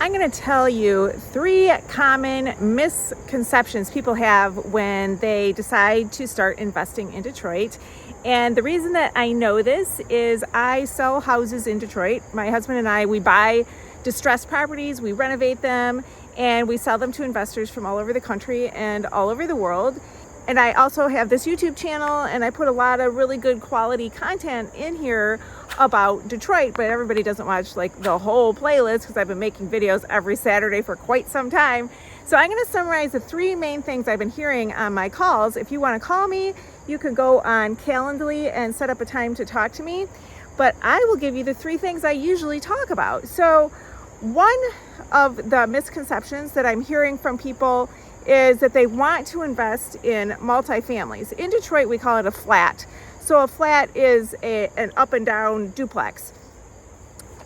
I'm going to tell you 3 common misconceptions people have when they decide to start investing in Detroit. And the reason that I know this is I sell houses in Detroit. My husband and I, we buy distressed properties, we renovate them, and we sell them to investors from all over the country and all over the world. And I also have this YouTube channel, and I put a lot of really good quality content in here about Detroit, but everybody doesn't watch like the whole playlist because I've been making videos every Saturday for quite some time. So I'm going to summarize the 3 main things I've been hearing on my calls. If you want to call me, you can go on Calendly and set up a time to talk to me. But I will give you the 3 things I usually talk about. So one of the misconceptions that I'm hearing from people is that they want to invest in multifamilies. In Detroit, we call it a flat. So a flat is an up and down duplex.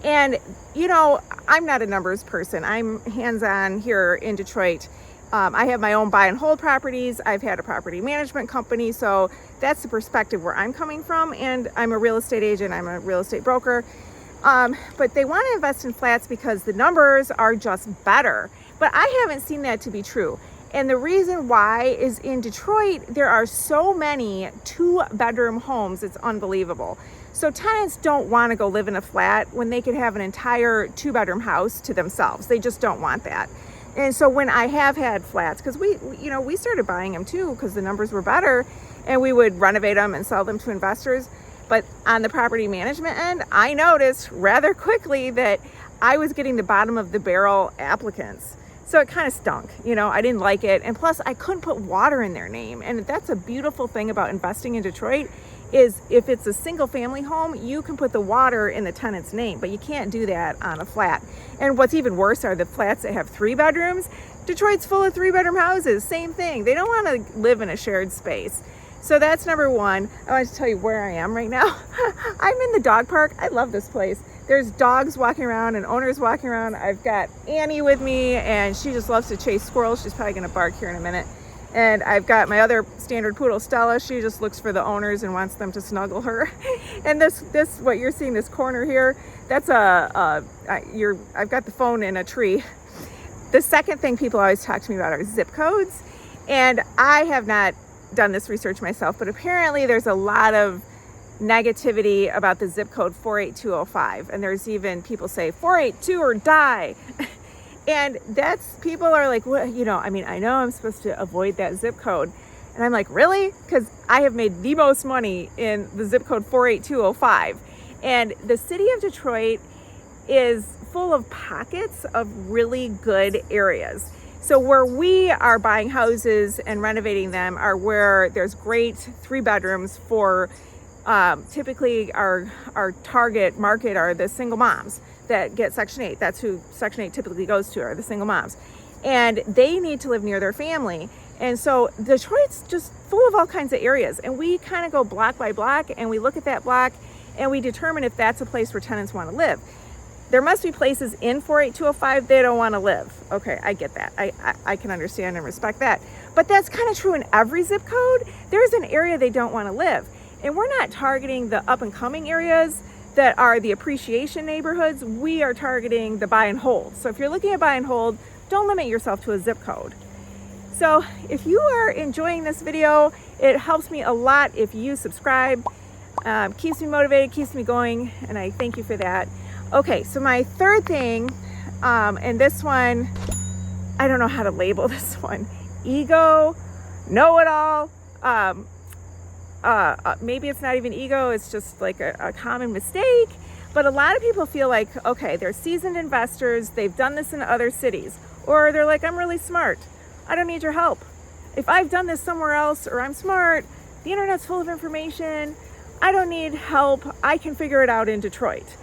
And, you know, I'm not a numbers person. I'm hands-on here in Detroit. I have my own buy and hold properties. I've had a property management company. So that's the perspective where I'm coming from. And I'm a real estate agent. I'm a real estate broker. But they want to invest in flats because the numbers are just better. But I haven't seen that to be true. And the reason why is in Detroit, there are so many 2-bedroom homes, it's unbelievable. So tenants don't want to go live in a flat when they could have an entire 2-bedroom house to themselves. They just don't want that. And so when I have had flats, because we started buying them too because the numbers were better, and we would renovate them and sell them to investors. But on the property management end, I noticed rather quickly that I was getting the bottom of the barrel applicants. So it kind of stunk, I didn't like it. And plus I couldn't put water in their name. And that's a beautiful thing about investing in Detroit is if it's a single family home, you can put the water in the tenant's name, but you can't do that on a flat. And what's even worse are the flats that have 3 bedrooms. Detroit's full of 3-bedroom houses, same thing. They don't want to live in a shared space. So that's number 1. I want to tell you where I am right now. I'm in the dog park. I love this place. There's dogs walking around and owners walking around. I've got Annie with me, and she just loves to chase squirrels. She's probably going to bark here in a minute. And I've got my other standard poodle, Stella. She just looks for the owners and wants them to snuggle her. And this what you're seeing, this corner here, that's I've got the phone in a tree. The second thing people always talk to me about are zip codes. And I have not done this research myself, but apparently there's a lot of negativity about the zip code 48205, and there's even people say 482 or die. And that's, people are like, well, I know I'm supposed to avoid that zip code, and I'm like, really? Because I have made the most money in the zip code 48205. And the city of Detroit is full of pockets of really good areas. So where we are buying houses and renovating them are where there's great 3 bedrooms for typically our target market are the single moms that get Section 8. That's who Section 8 typically goes to, are the single moms. And they need to live near their family. And so Detroit's just full of all kinds of areas. And we kind of go block by block, and we look at that block and we determine if that's a place where tenants want to live. There must be places in 48205 they don't want to live. Okay, I get that. I can understand and respect that. But that's kind of true in every zip code. There's an area they don't want to live. And we're not targeting the up and coming areas that are the appreciation neighborhoods. We are targeting the buy and hold. So if you're looking at buy and hold, don't limit yourself to a zip code. So if you are enjoying this video, it helps me a lot if you subscribe. Keeps me motivated, keeps me going, and I thank you for that. Okay, so my third thing, and this one, I don't know how to label this one. Ego, know-it-all. Maybe it's not even ego, it's just like a common mistake. But a lot of people feel like, okay, they're seasoned investors, they've done this in other cities. Or they're like, I'm really smart, I don't need your help. If I've done this somewhere else, or I'm smart, the internet's full of information, I don't need help, I can figure it out in Detroit.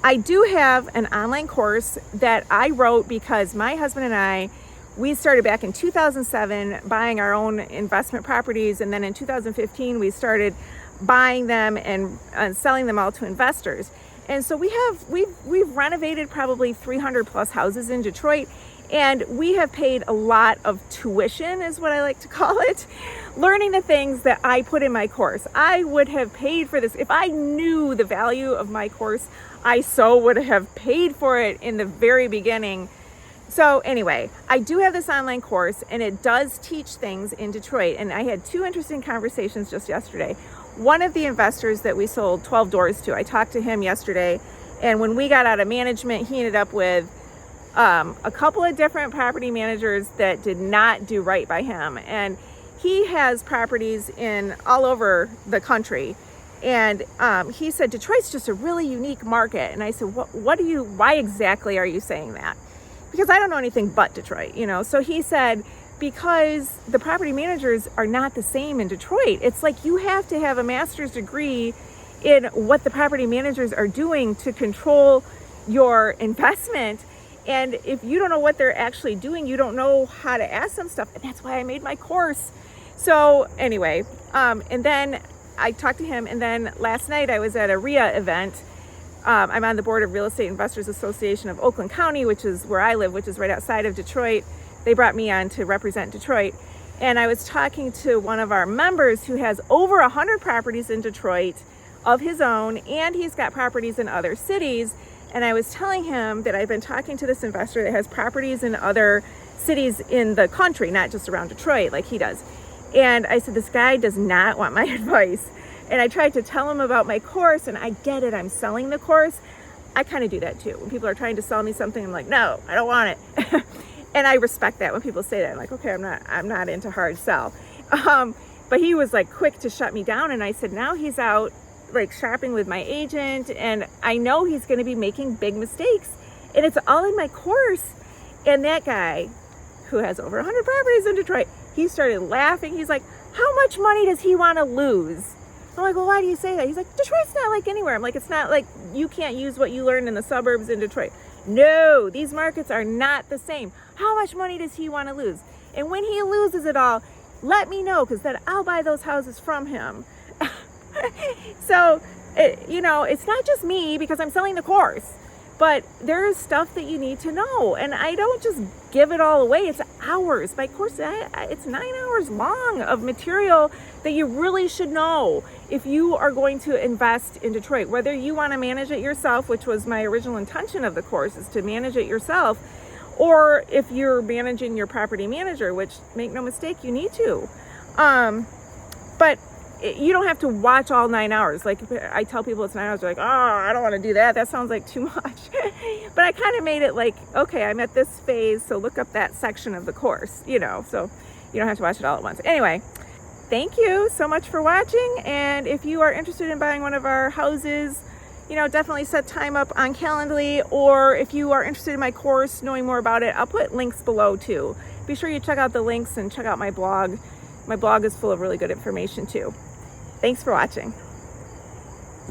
I do have an online course that I wrote because my husband and I, we started back in 2007 buying our own investment properties, and then in 2015 we started buying them and selling them all to investors. And so we've renovated probably 300 plus houses in Detroit, and we have paid a lot of tuition, is what I like to call it, learning the things that I put in my course. I would have paid for this if I knew the value of my course. I so would have paid for it in the very beginning. So anyway, I do have this online course, and it does teach things in Detroit. And I had 2 interesting conversations just yesterday. One of the investors that we sold 12 doors to, I talked to him yesterday. And when we got out of management, he ended up with a couple of different property managers that did not do right by him. And he has properties in all over the country. And he said, Detroit's just a really unique market. And I said, why exactly are you saying that? Because I don't know anything but Detroit, So he said, because the property managers are not the same in Detroit. It's like you have to have a master's degree in what the property managers are doing to control your investment. And if you don't know what they're actually doing, you don't know how to ask them stuff. And that's why I made my course. So anyway, and then I talked to him. And then last night I was at a RIA event. I'm on the board of Real Estate Investors Association of Oakland County, which is where I live, which is right outside of Detroit. They brought me on to represent Detroit. And I was talking to one of our members who has over 100 properties in Detroit of his own, and he's got properties in other cities. And I was telling him that I've been talking to this investor that has properties in other cities in the country, not just around Detroit like he does. And I said, this guy does not want my advice. And I tried to tell him about my course, and I get it. I'm selling the course. I kind of do that too. When people are trying to sell me something, I'm like, no, I don't want it. And I respect that when people say that. I'm like, okay, I'm not into hard sell. But he was like quick to shut me down. And I said, now he's out like shopping with my agent, and I know he's going to be making big mistakes. And it's all in my course. And that guy who has over 100 properties in Detroit, he started laughing. He's like, how much money does he want to lose? I'm like, well, why do you say that? He's like, Detroit's not like anywhere. I'm like, it's not like you can't use what you learned in the suburbs in Detroit. No, these markets are not the same. How much money does he want to lose? And when he loses it all, let me know, because then I'll buy those houses from him. So, it's not just me because I'm selling the course, but there is stuff that you need to know. And I don't just give it all away. It's hours. My course, it's 9 hours long of material that you really should know if you are going to invest in Detroit, whether you want to manage it yourself, which was my original intention of the course, is to manage it yourself, or if you're managing your property manager, which, make no mistake, you need to. But you don't have to watch all 9 hours. Like I tell people it's 9 hours, they're like, oh, I don't want to do that. That sounds like too much. But I kind of made it like, okay, I'm at this phase, so look up that section of the course, so you don't have to watch it all at once. Anyway, thank you so much for watching. And if you are interested in buying one of our houses, definitely set time up on Calendly. Or if you are interested in my course, knowing more about it, I'll put links below too. Be sure you check out the links and check out my blog. My blog is full of really good information too. Thanks for watching.